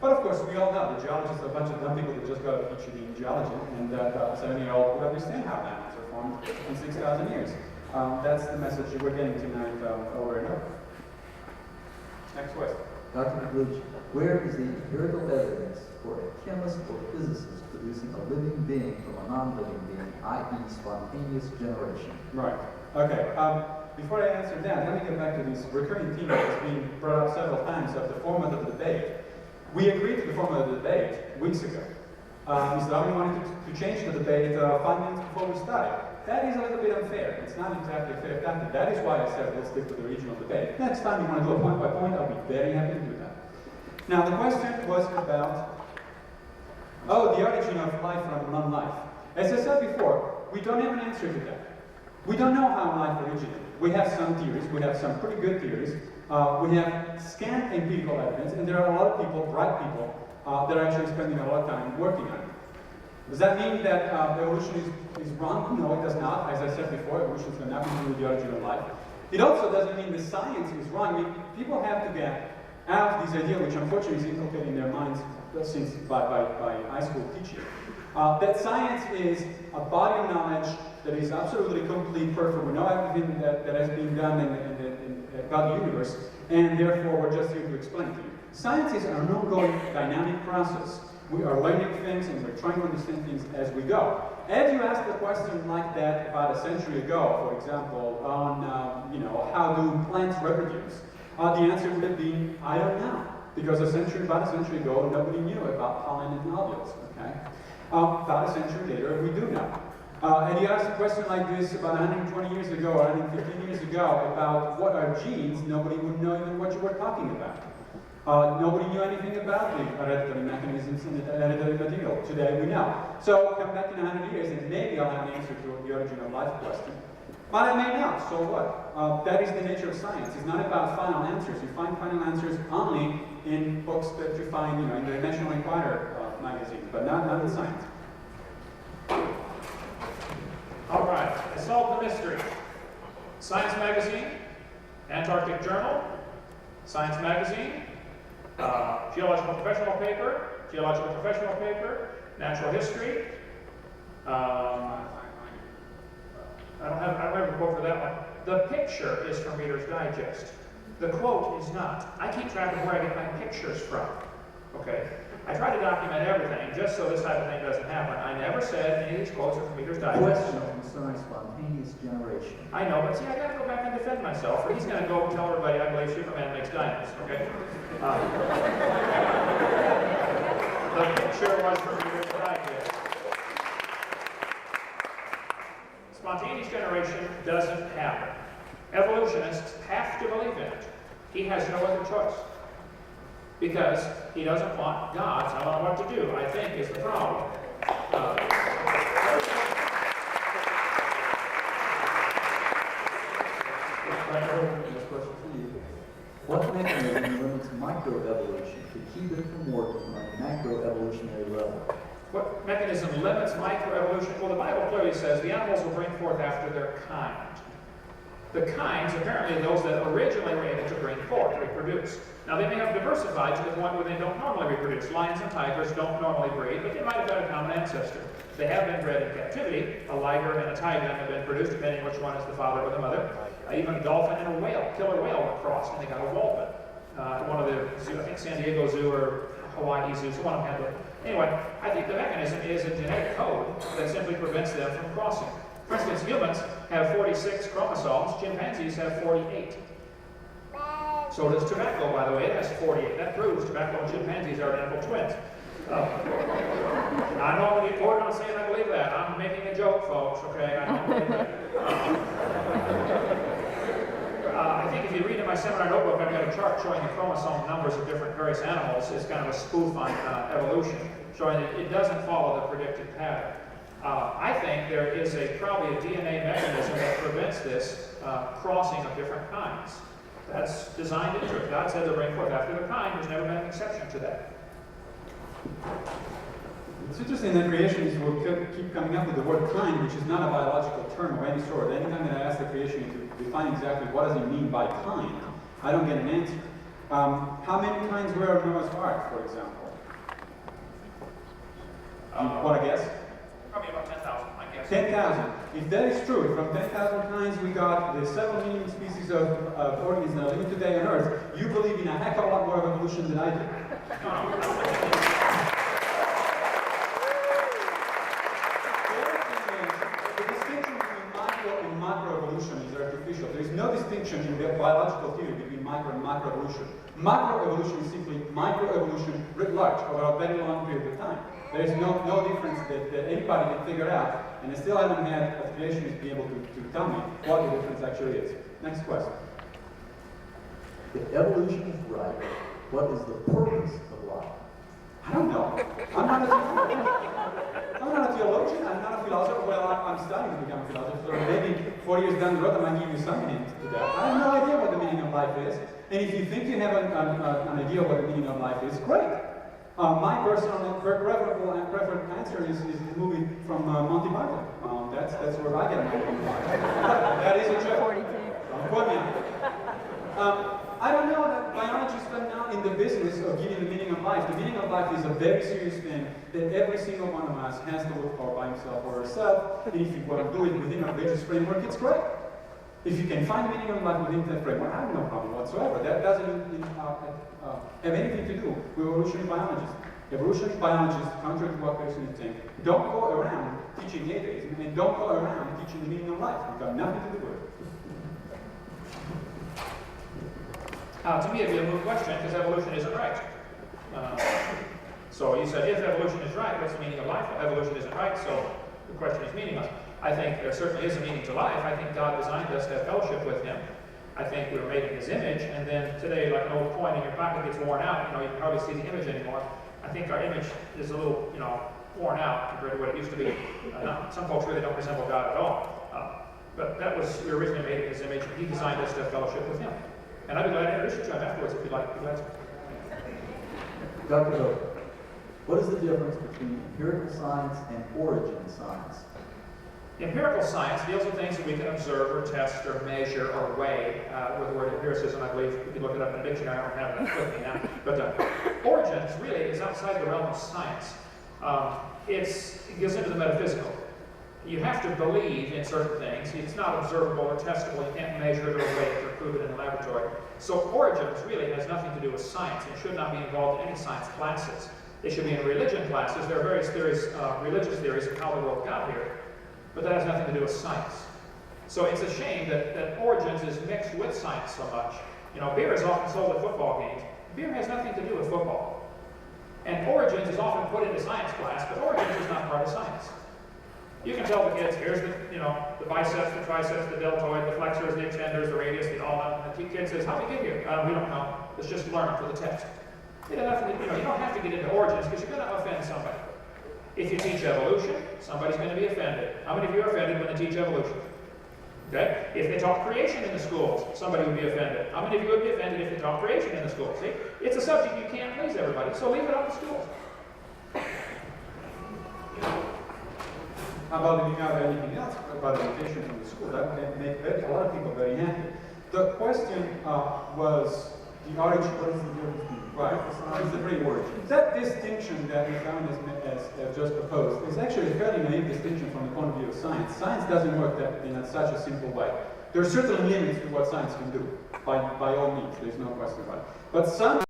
But of course, we all know the geologists are a bunch of dumb people that just got a PhD in geology, and that 7-year-old would understand how mammals are formed in 6,000 years. That's the message that we're getting tonight over and over. Next question. Dr. McLeach, where is the empirical evidence for a chemist or physicist producing a living being from a non-living being, i.e. spontaneous generation? Right. Okay. Before I answer that, let me get back to this recurring theme that has been brought up several times of the format of the debate. We agreed to the format of the debate weeks ago. Mr. Downey wanted to change the debate 5 minutes before we started. That is a little bit unfair. It's not exactly a fair tactic. That is why I said we'll stick to the regional debate. Next time you want to do a point by point, I'll be very happy to do that. Now, the question was about, the origin of life from non-life. As I said before, we don't have an answer to that. We don't know how life originated. We have some theories. We have some pretty good theories. We have scant empirical evidence, and there are a lot of people, bright people, that are actually spending a lot of time working on it. Does that mean that evolution is wrong? No, it does not. As I said before, evolution has got nothing to do with the origin of life. It also doesn't mean that science is wrong. I mean, people have to get out of this idea, which unfortunately is inculcated in their minds since by high school teaching, that science is a body of knowledge that is absolutely complete, perfect. We know everything that has been done about the universe, and therefore we're just here to explain to you. Science is an ongoing dynamic process. We are learning things and we're trying to understand things as we go. As you asked a question like that about a century ago, for example, on how do plants reproduce, the answer would have been, I don't know. Because about a century ago, nobody knew about pollen and ovules, okay? About a century later, we do know. And you asked a question like this about 120 years ago or 115 years ago about what are genes, nobody would know even what you were talking about. Nobody knew anything about the hereditary mechanisms in the hereditary material. Today we know. So come back in 100 years and maybe I'll have an answer to the origin of life question. But I may not, so what? That is the nature of science. It's not about final answers. You find final answers only in books that you find in the National Enquirer magazine, but not in science. All right, I solved the mystery. Science Magazine, Antarctic Journal, Science Magazine, Geological Professional Paper, Natural History. I don't have a quote for that one. The picture is from Reader's Digest. The quote is not. I keep track of where I get my pictures from. Okay? I try to document everything just so this type of thing doesn't happen. I never said any of these quotes are from Reader's Digest. Question concerning spontaneous generation. I know, but see, I gotta go back and defend myself, or he's gonna go and tell everybody I believe Superman makes diamonds, okay? The picture was from Reader's Digest. Spontaneous generation doesn't happen. Evolutionists have to believe in it. He has no other choice. Because he doesn't want God telling him what to do, I think, is the problem. What mechanism limits microevolution to keep it from working on a macroevolutionary level? What mechanism limits microevolution? Well, the Bible clearly says the animals will bring forth after their kind. The kinds, apparently those that originally were able to bring forth, reproduce. Now they may have diversified to the point where they don't normally reproduce. Lions and tigers don't normally breed, but they might have had a common ancestor. They have been bred in captivity. A liger and a tiger have been produced, depending which one is the father or the mother. Even a dolphin and a whale, killer whale, were crossed, and they got a whalpin. One of the zoo, I think San Diego Zoo or Hawaii Zoo, so one of them had it. Anyway, I think the mechanism is a genetic code that simply prevents them from crossing. For instance, humans have 46 chromosomes, chimpanzees have 48. So does tobacco, by the way, it has 48. That proves tobacco and chimpanzees are identical twins. I know I'm going to get bored on saying I believe that. I'm making a joke, folks, okay? I don't believe that. I think if you read in my seminar notebook, I've got a chart showing the chromosome numbers of different various animals. It's kind of a spoof on evolution, showing that it doesn't follow the predicted pattern. I think there is probably a DNA mechanism that prevents this crossing of different kinds. That's designed into it. God said to bring forth after their kind. There's never been an exception to that. It's interesting that creationists will keep coming up with the word kind, which is not a biological term of any sort. Anytime that I ask the creationist to define exactly what does he mean by kind, I don't get an answer. How many kinds were of Noah's Ark, for example? Want to guess? Probably about 10,000, I guess. 10,000. If that is true, if from 10,000 kinds we got the 7 million species of organisms that are living today on Earth, you believe in a heck of a lot more of evolution than I do. The distinction between micro and macroevolution is artificial. There is no distinction in the biological theory between micro and macroevolution. Macroevolution is simply microevolution writ large over a very long period of time. There is no difference that anybody can figure out, and I still haven't had a creationist be able to tell me what the difference actually is. Next question. If evolution is right, what is the purpose of life? I don't know. I'm not a theologian. I'm not a philosopher. Well, I'm studying to become a philosopher. So maybe 4 years down the road, I might give you some hint to that. I have no idea what the meaning of life is. And if you think you have an idea of what the meaning of life is, great. My personal preferred answer is the movie from Monty Python. That's where I get my opinion. That is a joke. 42. Don't quote me on it. I don't know that biologists are now in the business of giving the meaning of life. The meaning of life is a very serious thing that every single one of us has to look for by himself or herself. And if you want to do it within a religious framework, it's great. If you can find meaning of life within that framework, I have no problem whatsoever. That doesn't have anything to do with evolutionary biologists. Evolutionary biologists, contrary to what personally think, don't go around teaching atheism and don't go around teaching the meaning of life. We've got nothing to do with it. To me, it'd be a moot question because evolution isn't right. So you said, if evolution is right, what's the meaning of life? Well, evolution isn't right, so the question is meaningless. I think there certainly is a meaning to life. I think God designed us to have fellowship with Him. I think we were made in His image, and then today, like an old coin in your pocket gets worn out, you can hardly see the image anymore. I think our image is a little, worn out compared to what it used to be. Some folks really don't resemble God at all. But we were originally made in His image, and He designed us to have fellowship with Him. And I'd be glad to introduce you to him afterwards if you'd like. Dr. Hope, what is the difference between empirical science and origin science? Empirical science deals with things that we can observe or test or measure or weigh. With the word empiricism, I believe you can look it up in a dictionary. I don't have that with me now. But origins really is outside the realm of science. It goes into the metaphysical. You have to believe in certain things. It's not observable or testable. You can't measure it or weigh it or prove it in a laboratory. So origins really has nothing to do with science. It should not be involved in any science classes. They should be in religion classes. There are various theories, religious theories of how the world got here. But that has nothing to do with science. So it's a shame that origins is mixed with science so much. Beer is often sold at football games. Beer has nothing to do with football. And origins is often put into science class, but origins is not part of science. You can tell the kids, here's the biceps, the triceps, the deltoid, the flexors, the extenders, the radius, the ulna. And the kid says, how do we get here? We don't know. Let's just learn for the test. You don't have to get into origins because you're going to offend somebody. If you teach evolution, somebody's going to be offended. How many of you are offended when they teach evolution? Okay? If they taught creation in the schools, somebody would be offended. How many of you would be offended if they taught creation in the schools? See? It's a subject you can't please everybody, so leave it up to schools. How about if you have anything else about education from the school? That would make a lot of people very happy. The question was the origin. What is the origin? Right. What is the real origin? That distinction that we found as just proposed is actually a fairly naive distinction from the point of view of science. Science doesn't work in such a simple way. There are certainly limits to what science can do, by all means. There's no question about it. But some